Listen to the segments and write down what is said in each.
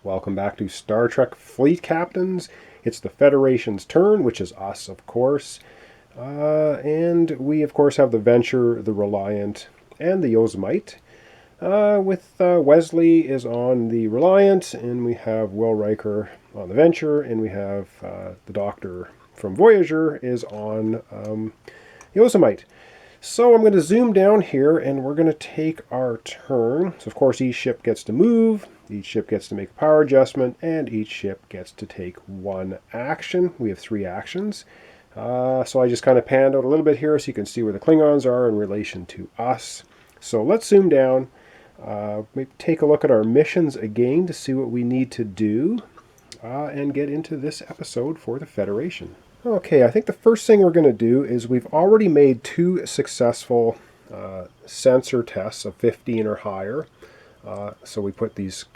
Welcome back to Star Trek Fleet Captains. It's the Federation's turn, which is us, of course. And we, of course, have the Venture, the Reliant, and the Yosemite. With Wesley is on the Reliant, and we have Will Riker on the Venture, and we have the Doctor from Voyager is on Yosemite. So I'm going to zoom down here, and we're going to take our turn. So, of course, each ship gets to move, each ship gets to make a power adjustment, and each ship gets to take one action. We have 3 actions. So I just kind of panned out a little bit here so you can see where the Klingons are in relation to us. So let's zoom down. Maybe take a look at our missions again to see what we need to do and get into this episode for the Federation. Okay, I think the first thing we're going to do is we've already made 2 successful sensor tests of 15 or higher. So we put these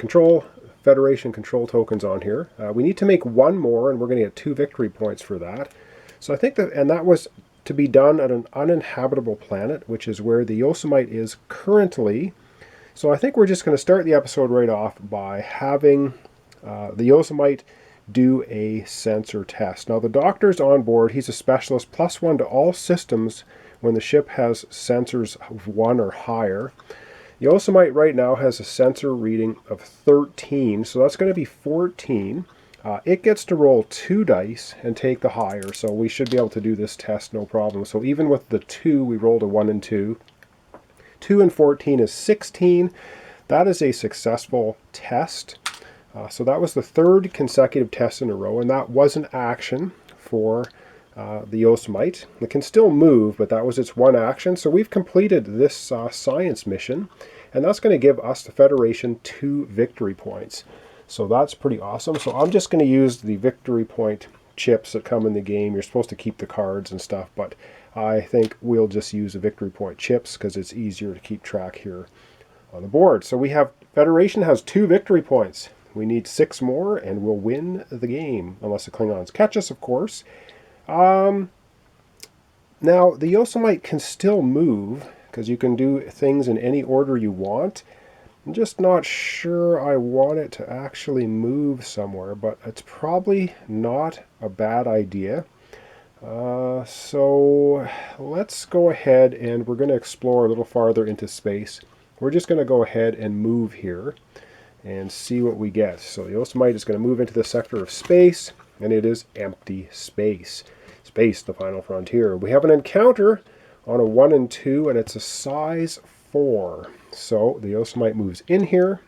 Federation control tokens on here. We need to make 1 more, and we're going to get 2 victory points for that. So I think that was to be done at an uninhabitable planet, which is where the Yosemite is currently. So I think we're just going to start the episode right off by having the Yosemite do a sensor test. Now the Doctor's on board. He's a specialist, +1 to all systems when the ship has sensors of 1 or higher. Yosemite right now has a sensor reading of 13, so that's going to be 14. It gets to roll 2 dice and take the higher, so we should be able to do this test no problem. So even with the 2, we rolled a 1 and 2. 2 and 14 is 16. That is a successful test. So that was the 3rd consecutive test in a row, and that was an action for the Yosemite. It can still move, but that was its 1 action. So we've completed this science mission, and that's going to give us, the Federation, 2 victory points. So that's pretty awesome. So I'm just going to use the victory point chips that come in the game. You're supposed to keep the cards and stuff, but I think we'll just use the victory point chips because it's easier to keep track here on the board. So we have, Federation has 2 victory points. We need 6 more, and we'll win the game, unless the Klingons catch us, of course. Now, the Yosemite can still move, because you can do things in any order you want. I'm just not sure I want it to actually move somewhere, but it's probably not a bad idea. So let's go ahead, and we're going to explore a little farther into space. We're just going to go ahead and move here and see what we get. So the Yosemite is going to move into the sector of space, and it is empty space. Space, the final frontier. We have an encounter on a 1 and 2, and it's a size 4. So the Yosemite moves in here,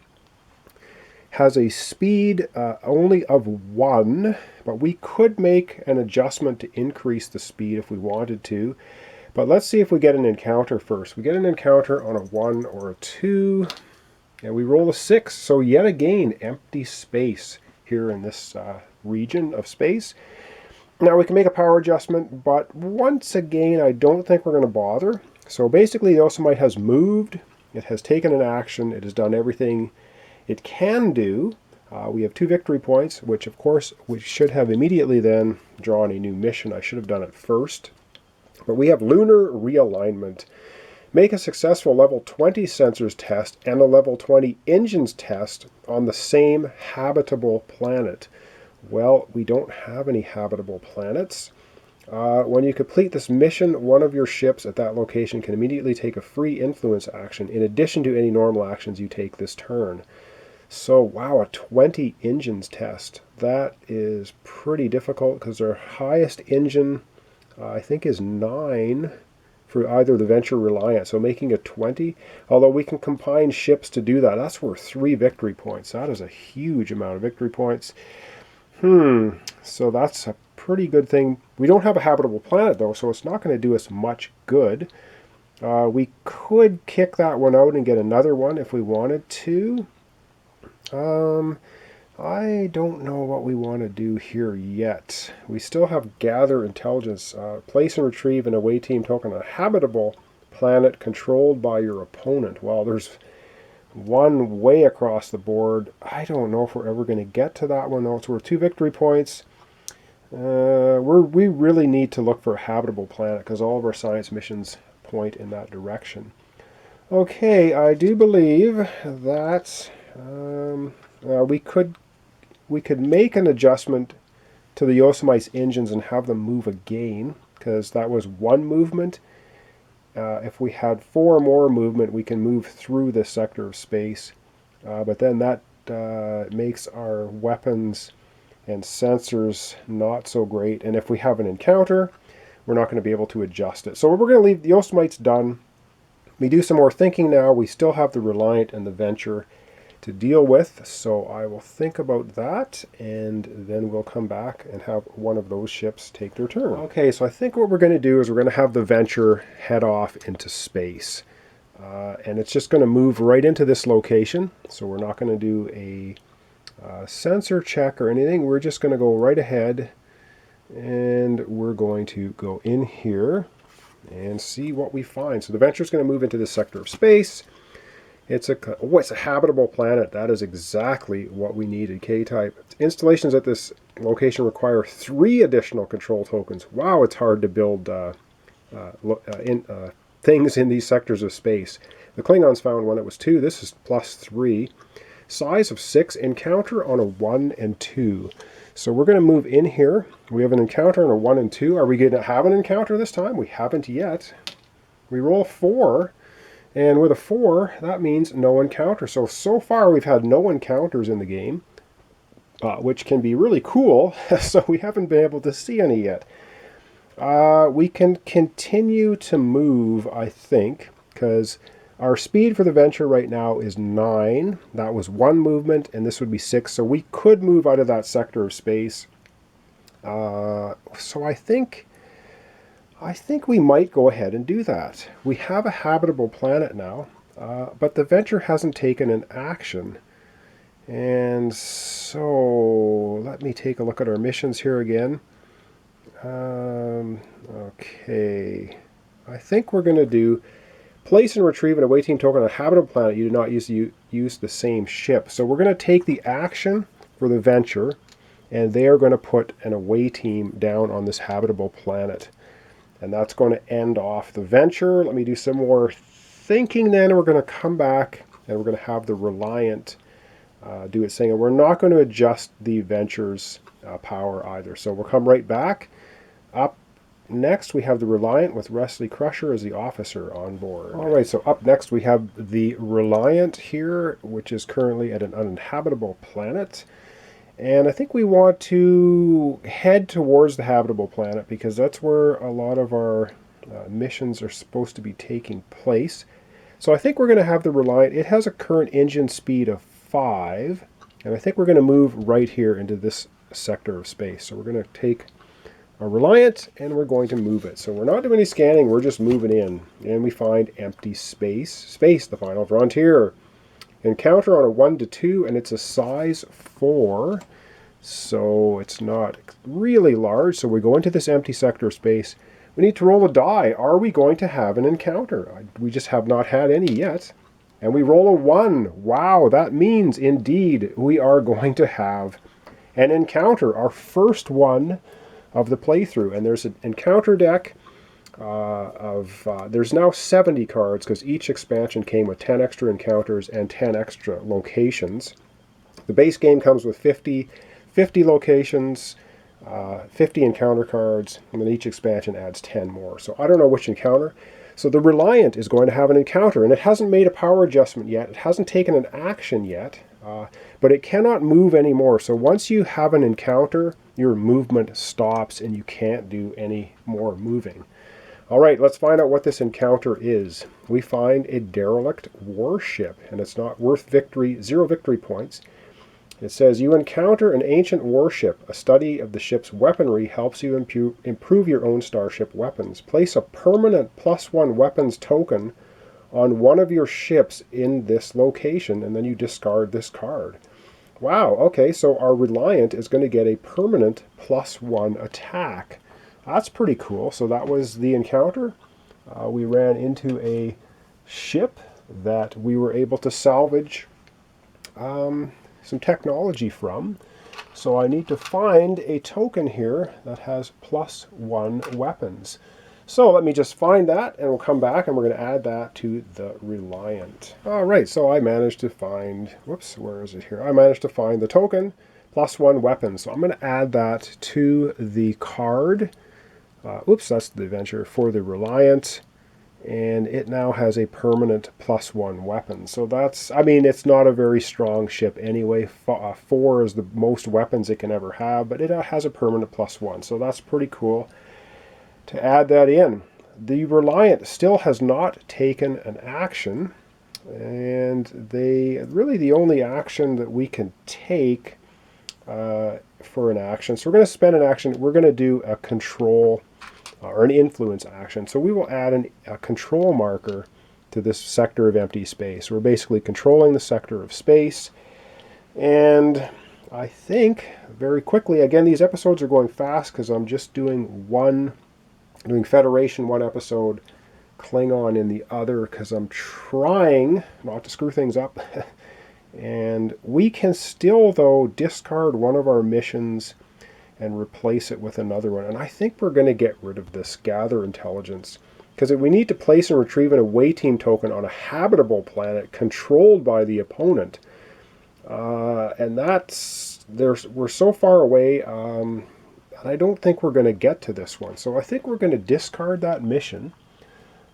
has a speed only of 1, but we could make an adjustment to increase the speed if we wanted to. But let's see if we get an encounter first. We get an encounter on a 1 or a 2. And we roll a 6, so yet again, empty space here in this region of space. Now we can make a power adjustment, but once again, I don't think we're going to bother. So basically, the Yosemite has moved, it has taken an action, it has done everything it can do. We have 2 victory points, which of course we should have immediately then drawn a new mission. I should have done it first. But we have lunar realignment. Make a successful level 20 sensors test and a level 20 engines test on the same habitable planet. Well, we don't have any habitable planets. When you complete this mission, one of your ships at that location can immediately take a free influence action in addition to any normal actions you take this turn. So, wow, a 20 engines test. That is pretty difficult because our highest engine, I think, is 9. For either the Venture or Reliant, so making a 20, although we can combine ships to do that. That's worth 3 victory points. That is a huge amount of victory points. So that's a pretty good thing. We don't have a habitable planet, though, so it's not going to do us much good. We could kick that one out and get another one if we wanted to. I don't know what we want to do here yet. We still have gather intelligence. Place and retrieve an away team token on a habitable planet controlled by your opponent. Well, there's one way across the board. I don't know if we're ever going to get to that one, though. It's worth 2 victory points. We really need to look for a habitable planet because all of our science missions point in that direction. Okay, I do believe that we could we could make an adjustment to the Yosemite's engines and have them move again, because that was one movement. If we had 4 more movement, we can move through this sector of space. But then that makes our weapons and sensors not so great. And if we have an encounter, we're not going to be able to adjust it. So we're going to leave the Yosemite's done. We do some more thinking now. We still have the Reliant and the Venture to deal with. So I will think about that, and then we'll come back and have one of those ships take their turn. Okay, so I think what we're going to do is we're going to have the Venture head off into space. And it's just going to move right into this location. So we're not going to do a sensor check or anything. We're just going to go right ahead, and we're going to go in here and see what we find. So the Venture is going to move into this sector of space. It's a habitable planet. That is exactly what we needed. K-type. Installations at this location require 3 additional control tokens. Wow, it's hard to build things in these sectors of space. The Klingons found one that was 2. This is +3. Size of 6. Encounter on a 1 and 2. So we're going to move in here. We have an encounter on a 1 and 2. Are we going to have an encounter this time? We haven't yet. We roll 4. And with a 4, that means no encounter. So far we've had no encounters in the game, which can be really cool. So we haven't been able to see any yet. We can continue to move, I think, because our speed for the Venture right now is 9. That was 1 movement, and this would be 6. So we could move out of that sector of space. So I think we might go ahead and do that. We have a habitable planet now, but the Venture hasn't taken an action. And so let me take a look at our missions here again. Okay, I think we're going to do place and retrieve an away team token on a habitable planet. You do not use the same ship. So we're going to take the action for the Venture, and they are going to put an away team down on this habitable planet. And that's going to end off the Venture. Let me do some more thinking then. We're going to come back and we're going to have the Reliant do its thing. And we're not going to adjust the Venture's power either. So we'll come right back. Up next we have the Reliant with Wesley Crusher as the officer on board. Alright, so up next we have the Reliant here, which is currently at an uninhabitable planet. And I think we want to head towards the habitable planet because that's where a lot of our missions are supposed to be taking place. So I think we're going to have the Reliant. It has a current engine speed of 5. And I think we're going to move right here into this sector of space. So we're going to take our Reliant and we're going to move it. So we're not doing any scanning, we're just moving in. And we find empty space. Space, the final frontier. Encounter on a 1 to 2, and it's a size 4, so it's not really large. So we go into this empty sector of space. We need to roll a die. Are we going to have an encounter? We just have not had any yet. And we roll a 1. Wow, that means indeed we are going to have an encounter, our first one of the playthrough. And there's an encounter deck. There's now 70 cards because each expansion came with 10 extra encounters and 10 extra locations. The base game comes with 50 locations, 50 encounter cards, and then each expansion adds 10 more. So I don't know which encounter. So the Reliant is going to have an encounter, and it hasn't made a power adjustment yet. It hasn't taken an action yet, but it cannot move anymore. So once you have an encounter, your movement stops and you can't do any more moving. All right, let's find out what this encounter is. We find a derelict warship, and it's not worth 0 victory points. It says, you encounter an ancient warship. A study of the ship's weaponry helps you improve your own starship weapons. Place a permanent +1 weapons token on one of your ships in this location, and then you discard this card. Wow, okay, so our Reliant is going to get a permanent +1 attack. That's pretty cool. So that was the encounter. We ran into a ship that we were able to salvage some technology from. So I need to find a token here that has +1 weapons. So let me just find that and we'll come back and we're going to add that to the Reliant. All right, so I managed to find, whoops, where is it here? I managed to find the token +1 weapon. So I'm going to add that to the card. Oops, that's the adventure for the Reliant. And it now has a permanent +1 weapon. So that's, I mean, it's not a very strong ship anyway. 4 is the most weapons it can ever have, but it has a permanent +1. So that's pretty cool to add that in. The Reliant still has not taken an action. And really the only action that we can take for an action. So we're going to spend an action. We're going to do a control or an influence action. So we will add a control marker to this sector of empty space. We're basically controlling the sector of space. And I think very quickly, again, these episodes are going fast because I'm just doing Federation one episode, Klingon in the other, because I'm trying not to screw things up. And we can still, though, discard one of our missions and replace it with another one. And I think we're going to get rid of this Gather Intelligence, because we need to place and retrieve an away team token on a habitable planet controlled by the opponent. And we're so far away, and I don't think we're going to get to this one. So I think we're going to discard that mission,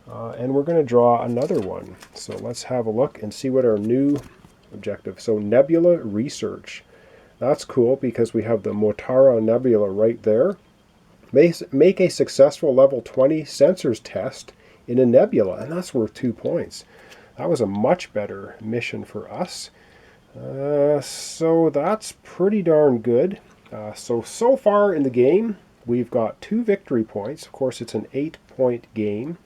and we're going to draw another one. So let's have a look and see what our new objective. So Nebula Research. That's cool because we have the Motara Nebula right there. Make a successful level 20 sensors test in a nebula, and that's worth 2 points. That was a much better mission for us. So that's pretty darn good. So far in the game, we've got 2 victory points. Of course, it's an 8-point game,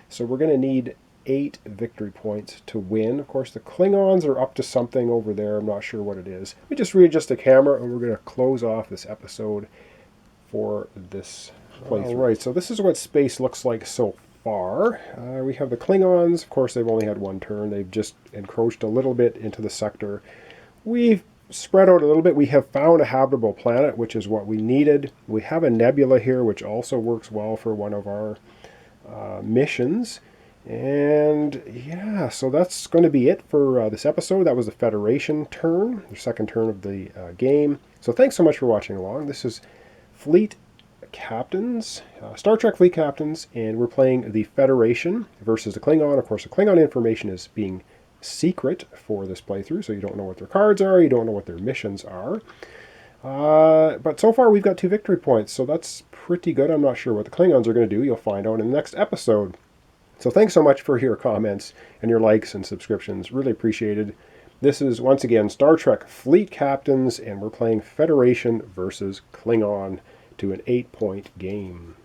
so we're going to need 8 victory points to win. Of course, the Klingons are up to something over there. I'm not sure what it is. Let me just readjust the camera, and we're going to close off this episode for this playthrough. All right, so this is what space looks like so far. We have the Klingons. Of course, they've only had one turn. They've just encroached a little bit into the sector. We've spread out a little bit. We have found a habitable planet, which is what we needed. We have a nebula here, which also works well for one of our missions. And yeah, so that's going to be it for this episode. That was the Federation turn, the second turn of the game. So thanks so much for watching along. This is Fleet Captains, Star Trek Fleet Captains, and we're playing the Federation versus the Klingon. Of course, the Klingon information is being secret for this playthrough, so you don't know what their cards are, you don't know what their missions are. But so far we've got 2 victory points, so that's pretty good. I'm not sure what the Klingons are going to do. You'll find out in the next episode. So thanks so much for your comments and your likes and subscriptions. Really appreciated. This is, once again, Star Trek Fleet Captains, and we're playing Federation versus Klingon to an 8-point game.